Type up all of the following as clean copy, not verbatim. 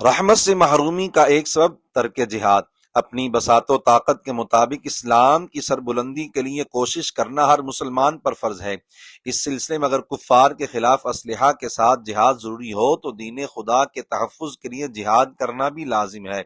رحمت سے محرومی کا ایک سبب ترک جہاد۔ اپنی بساط و طاقت کے مطابق اسلام کی سربلندی کے لیے کوشش کرنا ہر مسلمان پر فرض ہے۔ اس سلسلے میں اگر کفار کے خلاف اسلحہ کے ساتھ جہاد ضروری ہو تو دین خدا کے تحفظ کے لیے جہاد کرنا بھی لازم ہے۔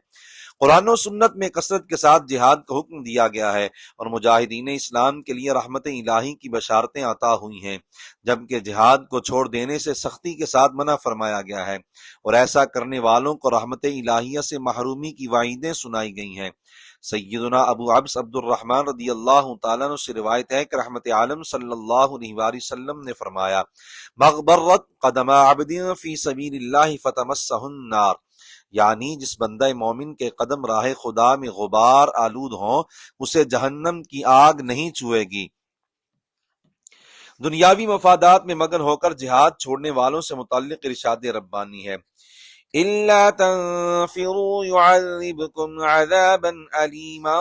قرآن و سنت میں کثرت کے ساتھ جہاد کا حکم دیا گیا ہے اور مجاہدین اسلام کے لیے رحمت الہی کی بشارتیں عطا ہوئی ہیں، جبکہ جہاد کو چھوڑ دینے سے سختی کے ساتھ منع فرمایا گیا ہے اور ایسا کرنے والوں کو رحمت الہیہ سے محرومی کی وعیدیں سنائی گئی ہیں۔ سیدنا ابو عبس عبد الرحمن رضی اللہ تعالیٰ عنہ سے روایت ہے کہ رحمت عالم صلی اللہ علیہ وآلہ وسلم نے فرمایا، مغبرت قدم عبد فی سبیل اللہ فتمسہ النار، یعنی جس بندہ مومن کے قدم راہ خدا میں غبار آلود ہوں اسے جہنم کی آگ نہیں چھوئے گی۔ دنیاوی مفادات میں مگن ہو کر جہاد چھوڑنے والوں سے متعلق ارشاد ربانی ہے، إِلَّا تَنْفِرُوا يُعَذِّبْكُمْ عَذَابًا أَلِيمًا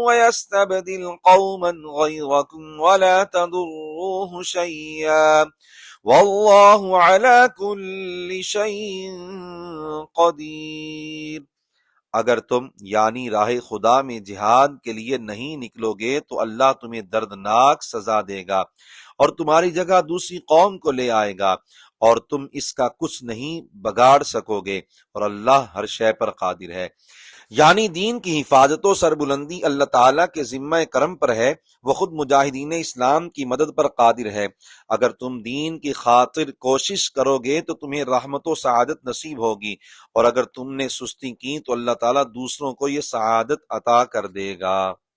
وَيَسْتَبْدِلْ قَوْمًا غَيْرَكُمْ وَلَا تَضُرُّوهُ شَيْئًا وَاللَّهُ عَلَى كُلِّ شَيْءٍ قَدِيرٌ۔ اگر تم یعنی راہ خدا میں جہاد کے لیے نہیں نکلو گے تو اللہ تمہیں دردناک سزا دے گا اور تمہاری جگہ دوسری قوم کو لے آئے گا اور تم اس کا کچھ نہیں بگاڑ سکو گے، اور اللہ ہر شے پر قادر ہے۔ یعنی دین کی حفاظت و سربلندی اللہ تعالیٰ کے ذمہ کرم پر ہے، وہ خود مجاہدین اسلام کی مدد پر قادر ہے۔ اگر تم دین کی خاطر کوشش کرو گے تو تمہیں رحمت و سعادت نصیب ہوگی، اور اگر تم نے سستی کی تو اللہ تعالیٰ دوسروں کو یہ سعادت عطا کر دے گا۔